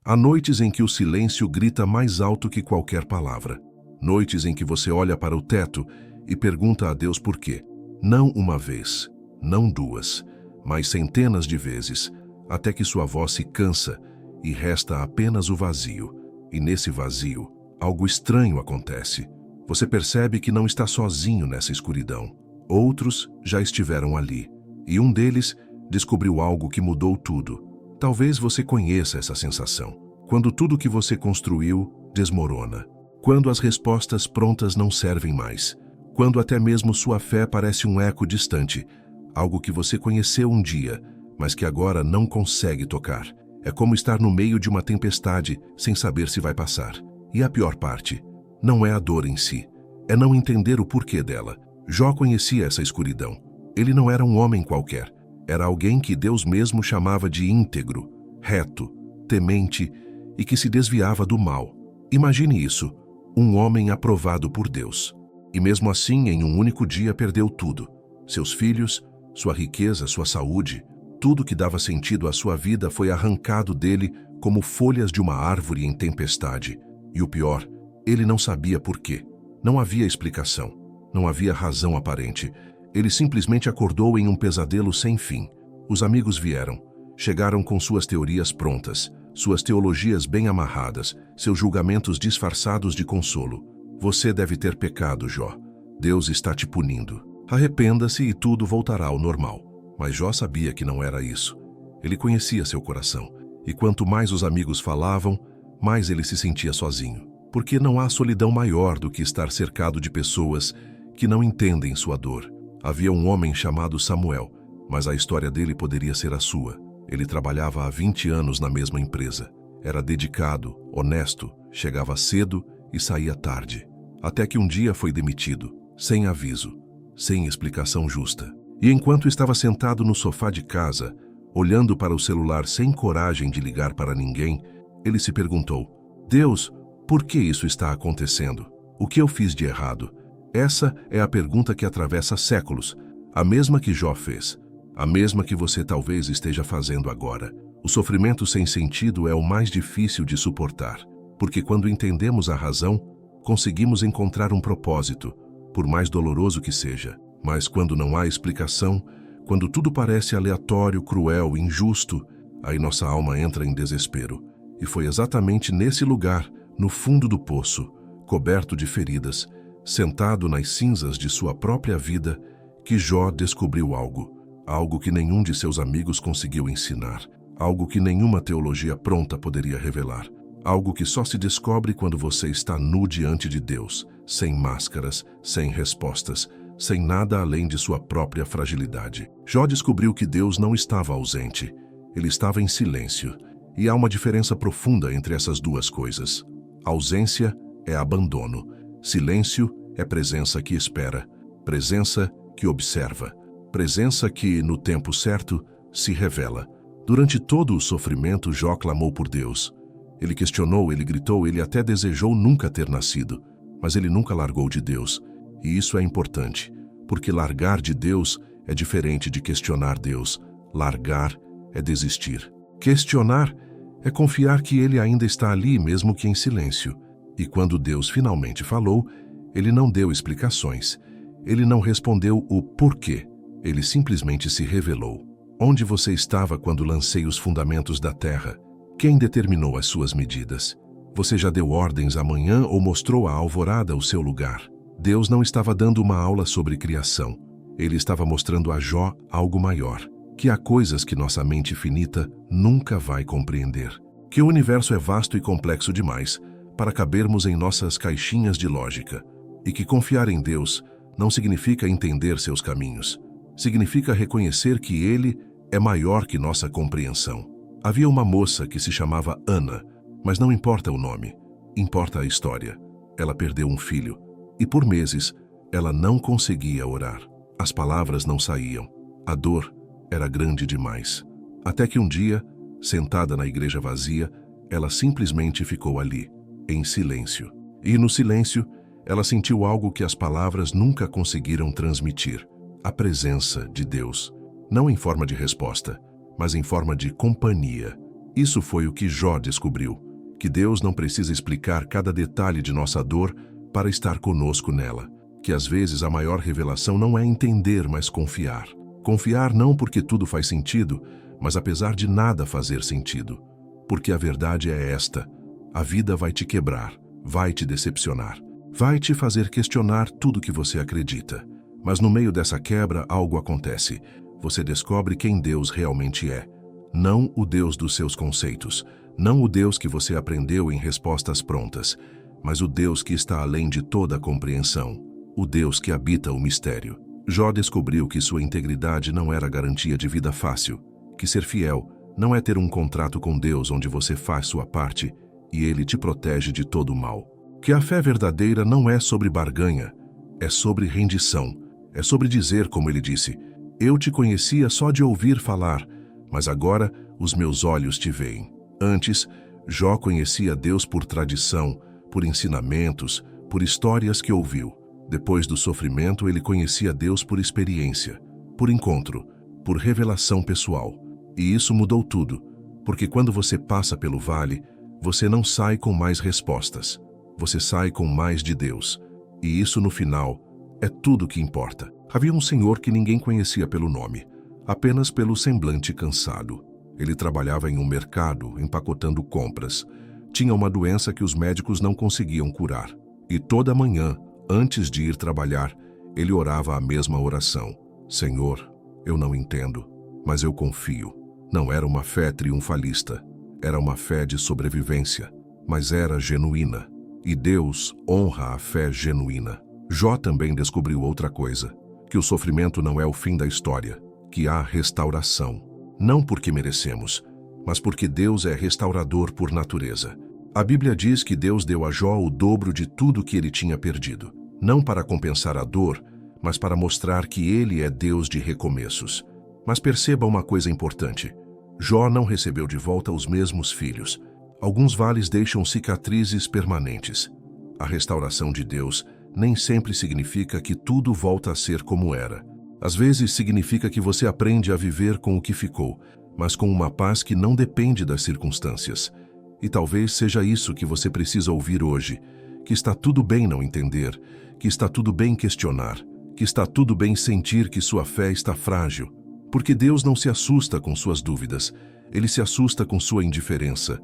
Há noites em que o silêncio grita mais alto que qualquer palavra. Noites em que você olha para o teto e pergunta a Deus por quê. Não uma vez, não duas, mas centenas de vezes, até que sua voz se cansa e resta apenas o vazio. E nesse vazio, algo estranho acontece. Você percebe que não está sozinho nessa escuridão. Outros já estiveram ali, e um deles descobriu algo que mudou tudo. Talvez você conheça essa sensação. Quando tudo que você construiu desmorona. Quando as respostas prontas não servem mais. Quando até mesmo sua fé parece um eco distante. Algo que você conheceu um dia, mas que agora não consegue tocar. É como estar no meio de uma tempestade sem saber se vai passar. E a pior parte, não é a dor em si. É não entender o porquê dela. Jó conhecia essa escuridão. Ele não era um homem qualquer. Era alguém que Deus mesmo chamava de íntegro, reto, temente e que se desviava do mal. Imagine isso, um homem aprovado por Deus. E mesmo assim, em um único dia, perdeu tudo. Seus filhos, sua riqueza, sua saúde, tudo que dava sentido à sua vida foi arrancado dele como folhas de uma árvore em tempestade. E o pior, ele não sabia por quê. Não havia explicação. Não havia razão aparente. Ele simplesmente acordou em um pesadelo sem fim. Os amigos vieram. Chegaram com suas teorias prontas, suas teologias bem amarradas, seus julgamentos disfarçados de consolo. Você deve ter pecado, Jó. Deus está te punindo. Arrependa-se e tudo voltará ao normal. Mas Jó sabia que não era isso. Ele conhecia seu coração. E quanto mais os amigos falavam, mais ele se sentia sozinho. Porque não há solidão maior do que estar cercado de pessoas que não entendem sua dor. Havia um homem chamado Samuel, mas a história dele poderia ser a sua. Ele trabalhava há 20 anos na mesma empresa. Era dedicado, honesto, chegava cedo e saía tarde. Até que um dia foi demitido, sem aviso, sem explicação justa. E enquanto estava sentado no sofá de casa, olhando para o celular sem coragem de ligar para ninguém, ele se perguntou: Deus, por que isso está acontecendo? O que eu fiz de errado? Essa é a pergunta que atravessa séculos, a mesma que Jó fez, a mesma que você talvez esteja fazendo agora. O sofrimento sem sentido é o mais difícil de suportar, porque quando entendemos a razão, conseguimos encontrar um propósito, por mais doloroso que seja. Mas quando não há explicação, quando tudo parece aleatório, cruel, injusto, aí nossa alma entra em desespero. E foi exatamente nesse lugar, no fundo do poço, coberto de feridas, sentado nas cinzas de sua própria vida, que Jó descobriu algo que nenhum de seus amigos conseguiu ensinar, algo que nenhuma teologia pronta poderia revelar, algo que só se descobre quando você está nu diante de Deus, sem máscaras, sem respostas, sem nada além de sua própria fragilidade. Jó descobriu que Deus não estava ausente, ele estava em silêncio, e há uma diferença profunda entre essas duas coisas. Ausência é abandono. Silêncio é presença que espera, presença que observa, presença que, no tempo certo, se revela. Durante todo o sofrimento, Jó clamou por Deus. Ele questionou, ele gritou, ele até desejou nunca ter nascido, mas ele nunca largou de Deus. E isso é importante, porque largar de Deus é diferente de questionar Deus. Largar é desistir. Questionar é confiar que Ele ainda está ali, mesmo que em silêncio. E quando Deus finalmente falou, Ele não deu explicações. Ele não respondeu o porquê. Ele simplesmente se revelou. Onde você estava quando lancei os fundamentos da terra? Quem determinou as suas medidas? Você já deu ordens amanhã ou mostrou à alvorada o seu lugar? Deus não estava dando uma aula sobre criação. Ele estava mostrando a Jó algo maior, que há coisas que nossa mente finita nunca vai compreender, que o universo é vasto e complexo demais para cabermos em nossas caixinhas de lógica, e que confiar em Deus não significa entender seus caminhos, significa reconhecer que Ele é maior que nossa compreensão. Havia uma moça que se chamava Ana, mas não importa o nome, importa a história. Ela perdeu um filho, e por meses ela não conseguia orar. As palavras não saíam, a dor era grande demais. Até que um dia, sentada na igreja vazia, ela simplesmente ficou ali, em silêncio. E no silêncio, ela sentiu algo que as palavras nunca conseguiram transmitir: a presença de Deus. Não em forma de resposta, mas em forma de companhia. Isso foi o que Jó descobriu, que Deus não precisa explicar cada detalhe de nossa dor para estar conosco nela, que às vezes a maior revelação não é entender, mas confiar. Confiar não porque tudo faz sentido, mas apesar de nada fazer sentido. Porque a verdade é esta: a vida vai te quebrar, vai te decepcionar, vai te fazer questionar tudo que você acredita. Mas no meio dessa quebra algo acontece. Você descobre quem Deus realmente é. Não o Deus dos seus conceitos, não o Deus que você aprendeu em respostas prontas, mas o Deus que está além de toda a compreensão, o Deus que habita o mistério. Jó descobriu que sua integridade não era garantia de vida fácil, que ser fiel não é ter um contrato com Deus onde você faz sua parte e Ele te protege de todo o mal. Que a fé verdadeira não é sobre barganha, é sobre rendição, é sobre dizer como ele disse: eu te conhecia só de ouvir falar, mas agora os meus olhos te veem. Antes, Jó conhecia Deus por tradição, por ensinamentos, por histórias que ouviu. Depois do sofrimento, ele conhecia Deus por experiência, por encontro, por revelação pessoal. E isso mudou tudo, porque quando você passa pelo vale, você não sai com mais respostas. Você sai com mais de Deus. E isso, no final, é tudo que importa. Havia um senhor que ninguém conhecia pelo nome, apenas pelo semblante cansado. Ele trabalhava em um mercado, empacotando compras. Tinha uma doença que os médicos não conseguiam curar. E toda manhã, antes de ir trabalhar, ele orava a mesma oração: Senhor, eu não entendo, mas eu confio. Não era uma fé triunfalista, era uma fé de sobrevivência, mas era genuína. E Deus honra a fé genuína. Jó também descobriu outra coisa: que o sofrimento não é o fim da história, que há restauração. Não porque merecemos, mas porque Deus é restaurador por natureza. A Bíblia diz que Deus deu a Jó o dobro de tudo que ele tinha perdido, não para compensar a dor, mas para mostrar que ele é Deus de recomeços. Mas perceba uma coisa importante: Jó não recebeu de volta os mesmos filhos. Alguns vales deixam cicatrizes permanentes. A restauração de Deus nem sempre significa que tudo volta a ser como era. Às vezes significa que você aprende a viver com o que ficou, mas com uma paz que não depende das circunstâncias. E talvez seja isso que você precisa ouvir hoje: que está tudo bem não entender, que está tudo bem questionar, que está tudo bem sentir que sua fé está frágil. Porque Deus não se assusta com suas dúvidas, Ele se assusta com sua indiferença.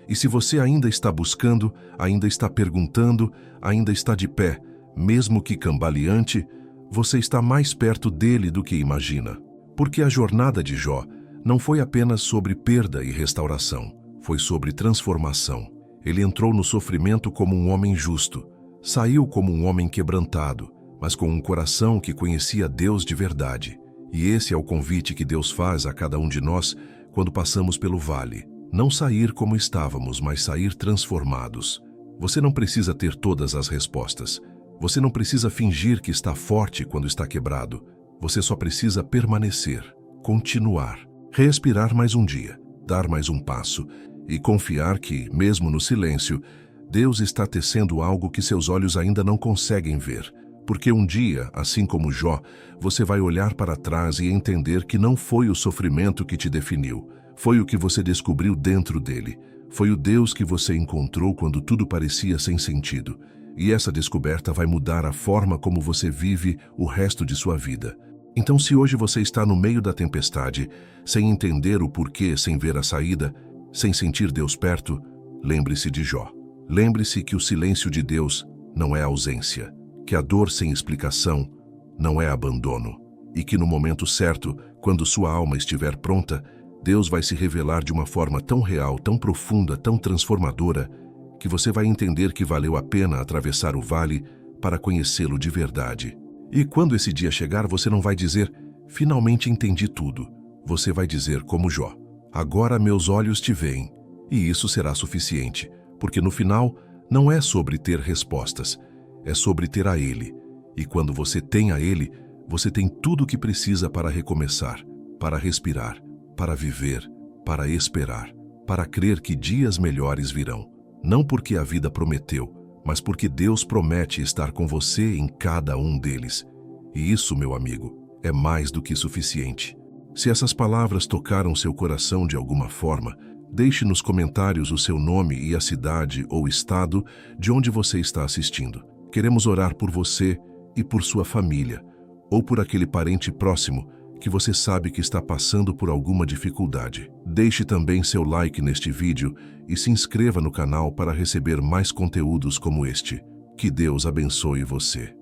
E se você ainda está buscando, ainda está perguntando, ainda está de pé, mesmo que cambaleante, você está mais perto dele do que imagina. Porque a jornada de Jó não foi apenas sobre perda e restauração, foi sobre transformação. Ele entrou no sofrimento como um homem justo, saiu como um homem quebrantado, mas com um coração que conhecia Deus de verdade. E esse é o convite que Deus faz a cada um de nós quando passamos pelo vale. Não sair como estávamos, mas sair transformados. Você não precisa ter todas as respostas. Você não precisa fingir que está forte quando está quebrado. Você só precisa permanecer, continuar, respirar mais um dia, dar mais um passo e confiar que, mesmo no silêncio, Deus está tecendo algo que seus olhos ainda não conseguem ver. Porque um dia, assim como Jó, você vai olhar para trás e entender que não foi o sofrimento que te definiu, foi o que você descobriu dentro dele. Foi o Deus que você encontrou quando tudo parecia sem sentido. E essa descoberta vai mudar a forma como você vive o resto de sua vida. Então, se hoje você está no meio da tempestade, sem entender o porquê, sem ver a saída, sem sentir Deus perto, lembre-se de Jó. Lembre-se que o silêncio de Deus não é ausência, que a dor sem explicação não é abandono, e que no momento certo, quando sua alma estiver pronta, Deus vai se revelar de uma forma tão real, tão profunda, tão transformadora, que você vai entender que valeu a pena atravessar o vale para conhecê-lo de verdade. E quando esse dia chegar, você não vai dizer: finalmente entendi tudo. Você vai dizer como Jó: agora meus olhos te veem. E isso será suficiente, porque no final não é sobre ter respostas, é sobre ter a Ele. E quando você tem a Ele, você tem tudo o que precisa para recomeçar, para respirar, para viver, para esperar, para crer que dias melhores virão. Não porque a vida prometeu, mas porque Deus promete estar com você em cada um deles. E isso, meu amigo, é mais do que suficiente. Se essas palavras tocaram seu coração de alguma forma, Deixe nos comentários o seu nome e a cidade ou estado de onde você está assistindo. Queremos orar por você e por sua família, ou por aquele parente próximo que você sabe que está passando por alguma dificuldade. Deixe também seu like neste vídeo e se inscreva no canal para receber mais conteúdos como este. Que Deus abençoe você.